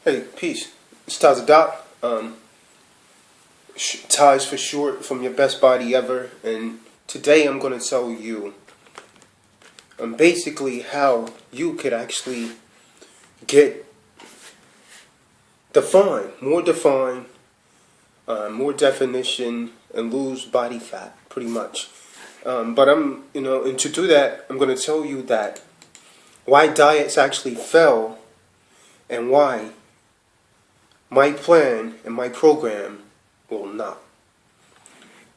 Hey, peace. It's Taz Doc. Taz for short, from your best body ever. And today I'm going to tell you basically how you could actually get more definition, and lose body fat, pretty much. And to do that, I'm going to tell you that why diets actually fail and why my plan and my program will not.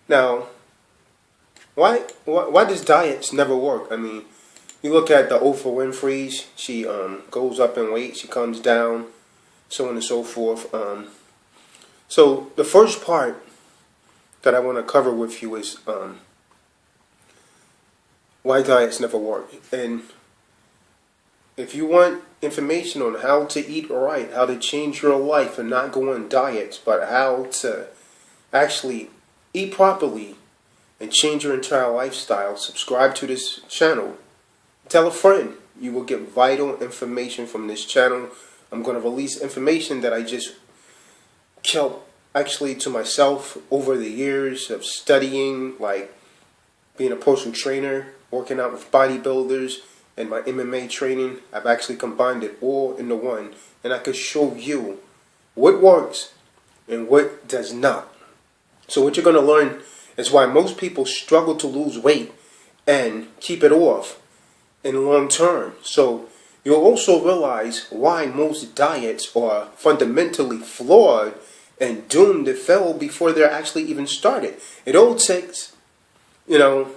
Now, why does diets never work? I mean, you look at the Oprah Winfrey's. She goes up in weight, she comes down, so on and so forth. So the first part that I want to cover with you is why diets never work. And if you want information on how to eat right, how to change your life and not go on diets, but how to actually eat properly and change your entire lifestyle, subscribe to this channel. Tell a friend. You will get vital information from this channel. I'm going to release information that I just kept actually to myself over the years of studying, like being a personal trainer, working out with bodybuilders, and my MMA training. I've actually combined it all into one, and I could show you what works and what does not. So what you're going to learn is why most people struggle to lose weight and keep it off in the long term. So you'll also realize why most diets are fundamentally flawed and doomed to fail before they're actually even started. It all takes, all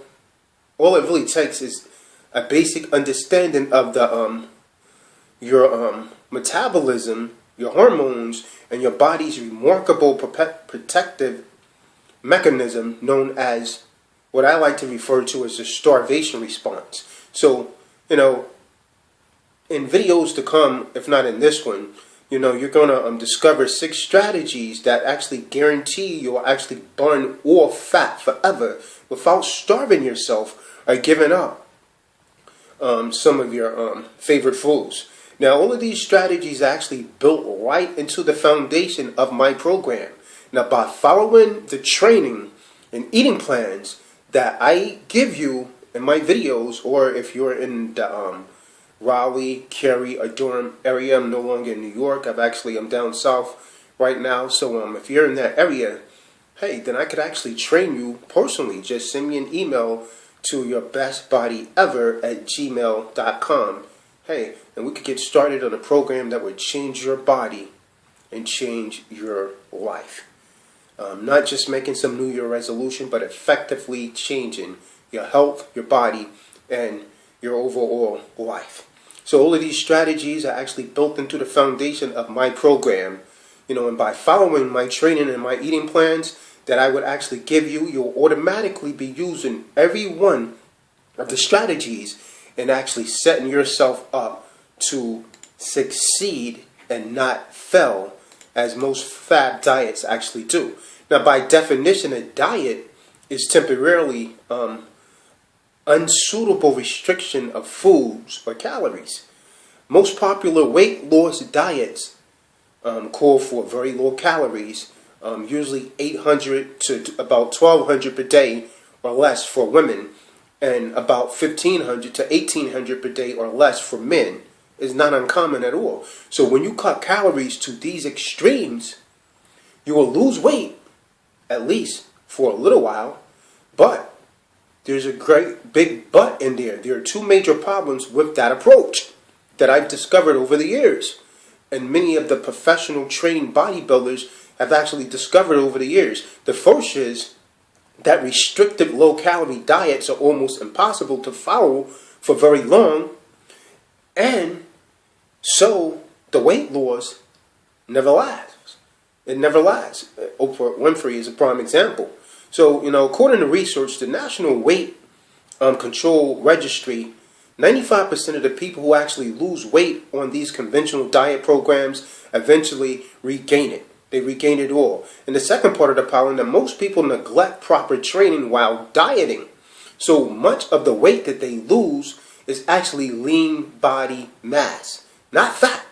it really takes is a basic understanding of the your metabolism, your hormones, and your body's remarkable protective mechanism known as what I like to refer to as the starvation response. So, in videos to come, if not in this one, you're going to discover 6 strategies that actually guarantee you'll actually burn off fat forever without starving yourself or giving up some of your favorite foods. Now, all of these strategies are actually built right into the foundation of my program. Now, by following the training and eating plans that I give you in my videos, or if you're in the Raleigh, Cary, or Durham area, I'm no longer in New York. I'm down south right now. So if you're in that area, hey, then I could actually train you personally. Just send me an email to yourbestbodyever@gmail.com. Hey, and we could get started on a program that would change your body and change your life. Not just making some New Year resolution, but effectively changing your health, your body, and your overall life. So all of these strategies are actually built into the foundation of my program. And by following my training and my eating plans that I would actually give you, you'll automatically be using every one of the strategies and actually setting yourself up to succeed and not fail, as most fad diets actually do. Now, by definition, a diet is temporarily unsuitable restriction of foods or calories. Most popular weight loss diets call for very low calories, usually 800 to about 1200 per day or less for women, and about 1500 to 1800 per day or less for men. Is not uncommon at all. So when you cut calories to these extremes, you will lose weight, at least for a little while, but there's a great big but in there. There are 2 major problems with that approach that I've discovered over the years, and many of the professional trained bodybuilders have actually discovered over the years. The first is that restrictive low-calorie diets are almost impossible to follow for very long, and so the weight loss never lasts. It never lasts. Oprah Winfrey is a prime example. So, according to research, the National Weight Control Registry, 95% of the people who actually lose weight on these conventional diet programs eventually regain it. They regain it all. And the second part of the problem, that most people neglect proper training while dieting. So much of the weight that they lose is actually lean body mass, not fat.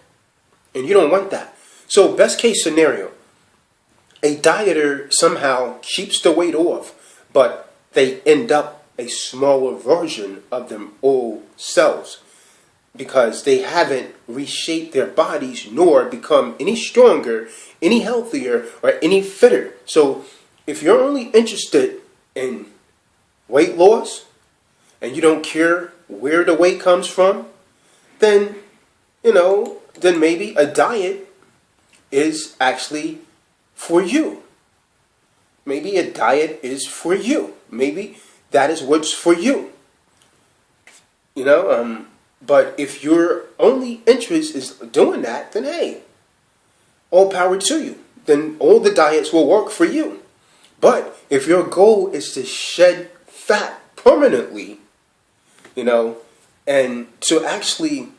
And you don't want that. So best case scenario, a dieter somehow keeps the weight off, but they end up a smaller version of them old selves because they haven't reshaped their bodies nor become any stronger, any healthier, or any fitter. So if you're only interested in weight loss and you don't care where the weight comes from, then, then maybe a diet is actually for you. Maybe a diet is for you. Maybe that is what's for you. But if your only interest is doing that, then hey, all power to you. Then all the diets will work for you. But if your goal is to shed fat permanently, and to actually,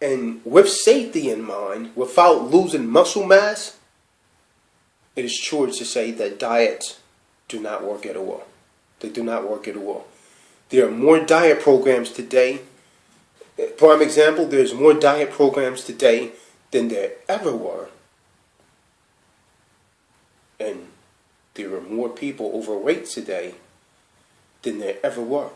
and with safety in mind, without losing muscle mass, it is true to say that diets do not work at all. They do not work at all. There are more diet programs today. Prime example, there's more diet programs today than there ever were. And there are more people overweight today than there ever were.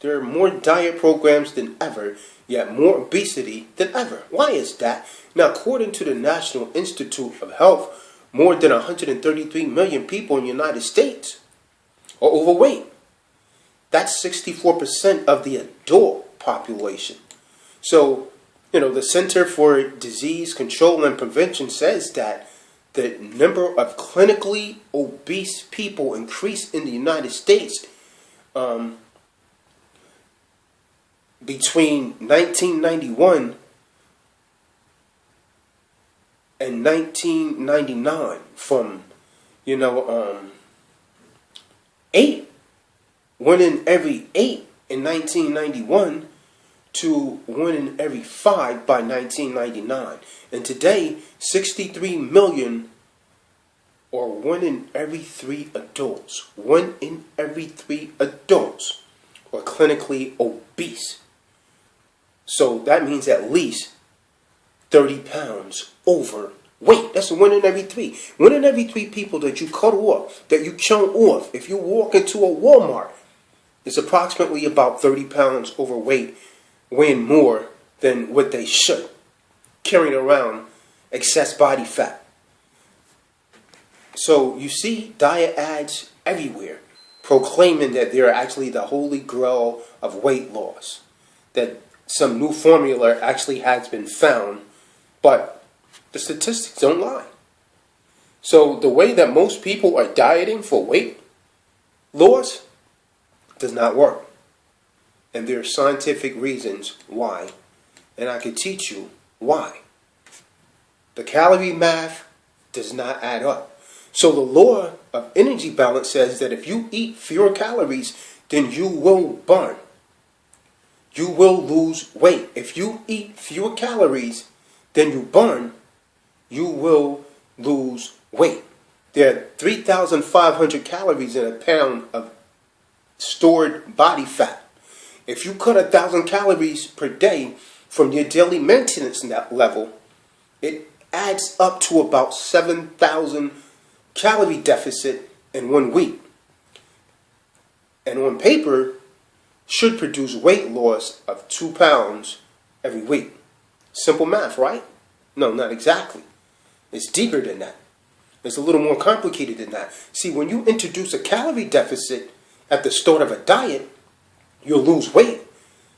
There are more diet programs than ever, yet more obesity than ever. Why is that? Now, according to the National Institute of Health, more than 133 million people in the United States are overweight. That's 64% of the adult population. So, the Center for Disease Control and Prevention says that the number of clinically obese people increased in the United States between 1991 and 1999 from, 1 in every 8 in 1991 to 1 in every 5 by 1999. And today, 63 million, or 1 in every 3 adults, 1 in every 3 adults are clinically obese. So that means at least 30 pounds overweight. That's 1 in every 3. 1 in every 3 people that you cut off, that you chunk off, if you walk into a Walmart, is approximately about 30 pounds overweight, weighing more than what they should, carrying around excess body fat. So you see diet ads everywhere proclaiming that they're actually the holy grail of weight loss, that some new formula actually has been found, but the statistics don't lie. So the way that most people are dieting for weight loss does not work. And there are scientific reasons why. And I can teach you why. The calorie math does not add up. So the law of energy balance says that if you eat fewer calories, then you will burn. You will lose weight. If you eat fewer calories than you burn, you will lose weight. There are 3,500 calories in a pound of stored body fat. If you cut 1,000 calories per day from your daily maintenance level, it adds up to about 7,000 calorie deficit in 1 week. And on paper, should produce weight loss of 2 pounds every week. Simple math, right? No, not exactly. It's deeper than that. It's a little more complicated than that. See, when you introduce a calorie deficit at the start of a diet, you'll lose weight.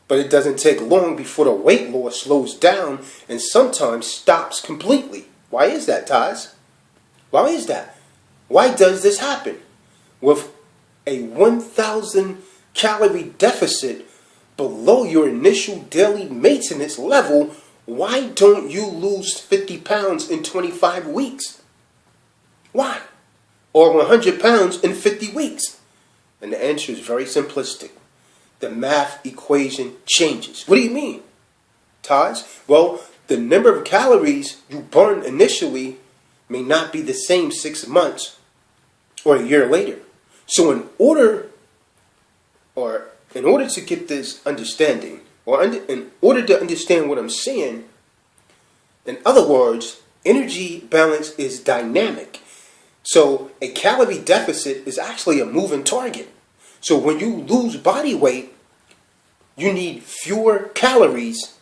But it doesn't take long before the weight loss slows down and sometimes stops completely. Why is that, Taz? Why is that? Why does this happen? With a 1,000 calorie deficit below your initial daily maintenance level, why don't you lose 50 pounds in 25 weeks? Why? Or 100 pounds in 50 weeks? And the answer is very simplistic. The math equation changes. What do you mean, Taj? Well, the number of calories you burn initially may not be the same 6 months or a year later. So in order to get this understanding, or in order to understand what I'm saying, In other words, energy balance is dynamic. So a calorie deficit is actually a moving target. So when you lose body weight, you need fewer calories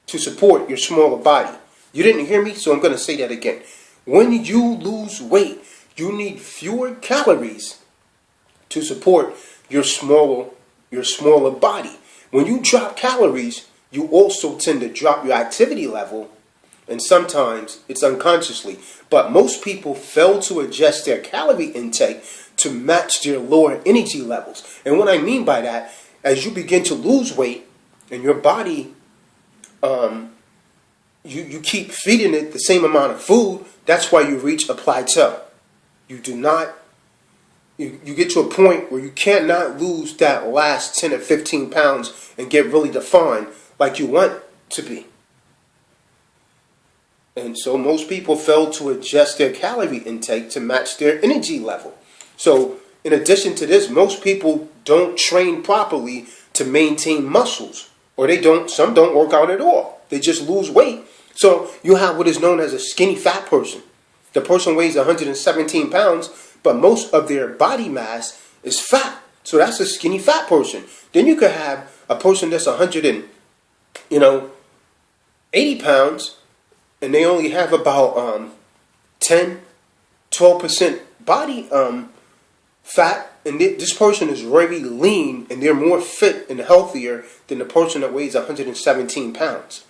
to support your smaller body. You didn't hear me, so I'm going to say that again. When you lose weight, you need fewer calories to support your smaller body. When you drop calories, you also tend to drop your activity level, and sometimes it's unconsciously. But most people fail to adjust their calorie intake to match their lower energy levels. And what I mean by that, as you begin to lose weight and your body, you keep feeding it the same amount of food, that's why you reach a plateau. You do not, you get to a point where you cannot lose that last 10 or 15 pounds and get really defined like you want to be. And so most people fail to adjust their calorie intake to match their energy level. So in addition to this, most people don't train properly to maintain muscles, or some don't work out at all. They just lose weight. So you have what is known as a skinny fat person. The person weighs 117 pounds, but most of their body mass is fat. So that's a skinny fat person. Then you could have a person that's 180 pounds, and they only have about 10-12% body fat, and this person is very lean, and they're more fit and healthier than the person that weighs 117 pounds.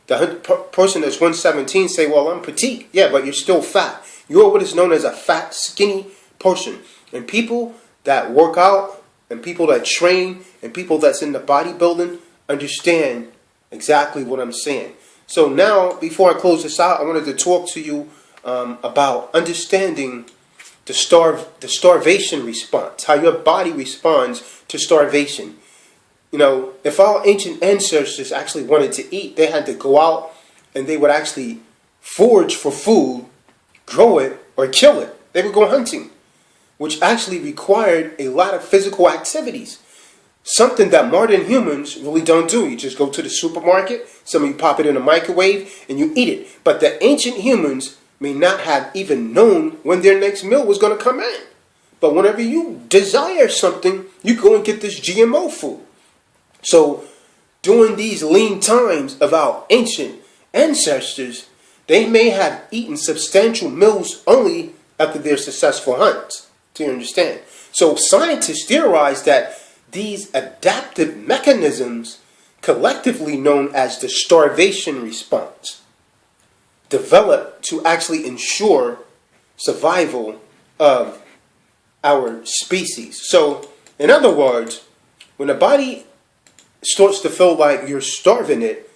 The person that's 117 say, well, I'm petite. Yeah, but you're still fat. You're what is known as a fat, skinny person. And people that work out, and people that train, and people that's in the bodybuilding understand exactly what I'm saying. So now, before I close this out, I wanted to talk to you about understanding the starvation response, how your body responds to starvation. You know, if our ancient ancestors actually wanted to eat, they had to go out and they would actually forage for food, grow it, or kill it. They would go hunting, which actually required a lot of physical activities. Something that modern humans really don't do. You just go to the supermarket, some of you pop it in a microwave, and you eat it. But the ancient humans may not have even known when their next meal was going to come in. But whenever you desire something, you go and get this GMO food. So during these lean times of our ancient ancestors, they may have eaten substantial meals only after their successful hunts. Do you understand? So scientists theorize that these adaptive mechanisms, collectively known as the starvation response, develop to actually ensure survival of our species. So, in other words, when the body starts to feel like you're starving it,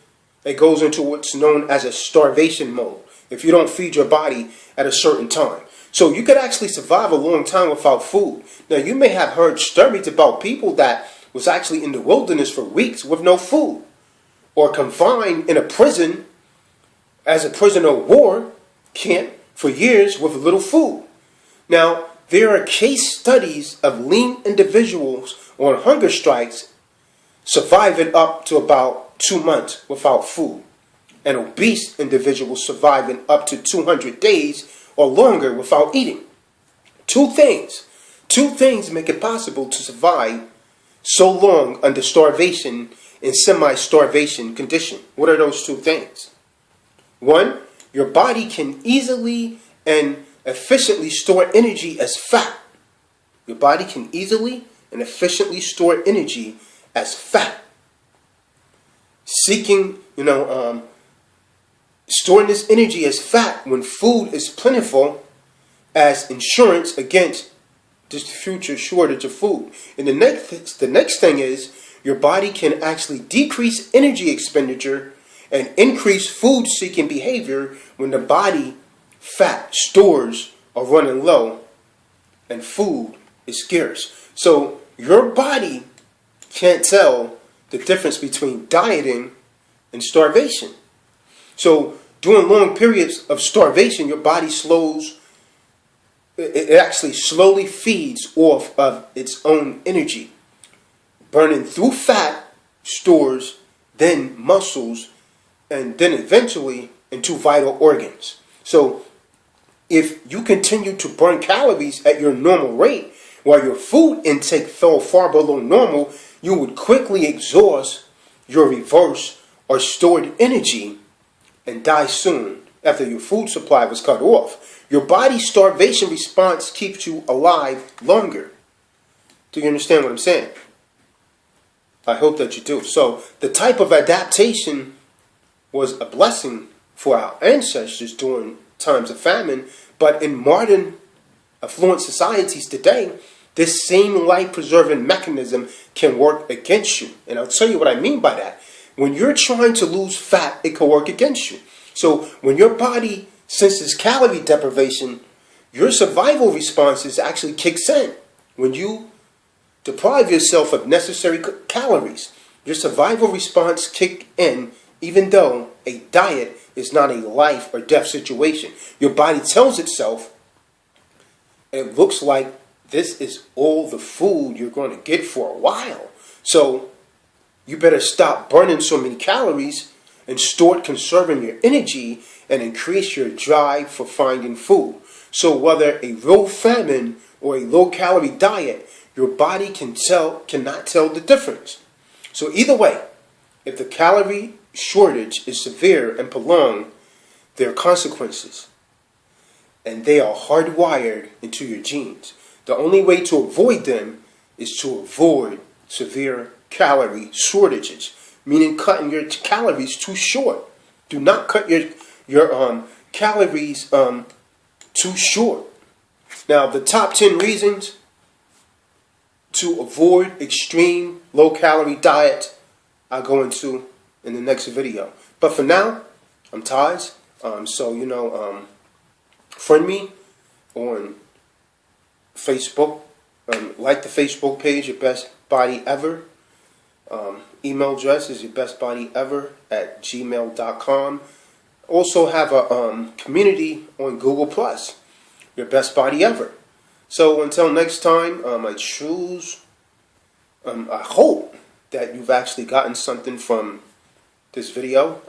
it goes into what's known as a starvation mode if you don't feed your body at a certain time. So you could actually survive a long time without food. Now, you may have heard stories about people that was actually in the wilderness for weeks with no food, or confined in a prison as a prisoner of war camp for years with little food. Now, there are case studies of lean individuals on hunger strikes surviving up to about 2 months without food, and obese individuals surviving up to 200 days or longer without eating. Two things make it possible to survive so long under starvation and semi-starvation condition. What are those two things? One, your body can easily and efficiently store energy as fat. Your body can easily and efficiently store energy as fat. Storing this energy as fat when food is plentiful as insurance against this future shortage of food. And the next thing is your body can actually decrease energy expenditure and increase food-seeking behavior when the body fat stores are running low and food is scarce. So your body can't tell the difference between dieting and starvation. So during long periods of starvation, your body it actually slowly feeds off of its own energy, burning through fat stores, then muscles, and then eventually into vital organs. So if you continue to burn calories at your normal rate while your food intake fell far below normal, you would quickly exhaust your reverse or stored energy and die soon after your food supply was cut off. Your body's starvation response keeps you alive longer. Do you understand what I'm saying? I hope that you do. So the type of adaptation was a blessing for our ancestors during times of famine, but in modern affluent societies today, this same life-preserving mechanism can work against you. And I'll tell you what I mean by that. When you're trying to lose fat, it can work against you. So when your body senses calorie deprivation, your survival responses actually kicks in. When you deprive yourself of necessary calories, your survival response kicks in, even though a diet is not a life or death situation. Your body tells itself, it looks like this is all the food you're going to get for a while. So you better stop burning so many calories and start conserving your energy and increase your drive for finding food. So whether a real famine or a low-calorie diet, your body cannot tell the difference. So either way, if the calorie shortage is severe and prolonged, there are consequences. And they are hardwired into your genes. The only way to avoid them is to avoid severe calorie shortages, meaning cutting your calories too short. Do not cut your calories too short. Now, the top 10 reasons to avoid extreme low-calorie diet I'll go into in the next video. But for now, I'm Taz. Friend me on Facebook. Like the Facebook page, Your Best Body Ever. Email address is yourbestbodyever@gmail.com. Also have a community on Google Plus, Your Best Body Ever. So until next time, I hope that you've actually gotten something from this video.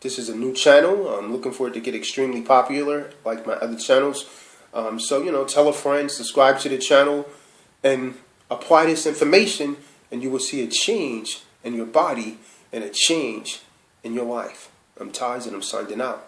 This is a new channel. I'm looking for it to get extremely popular like my other channels. Tell a friend, subscribe to the channel, and apply this information, and you will see a change in your body and a change in your life. I'm Taz, and I'm signing out.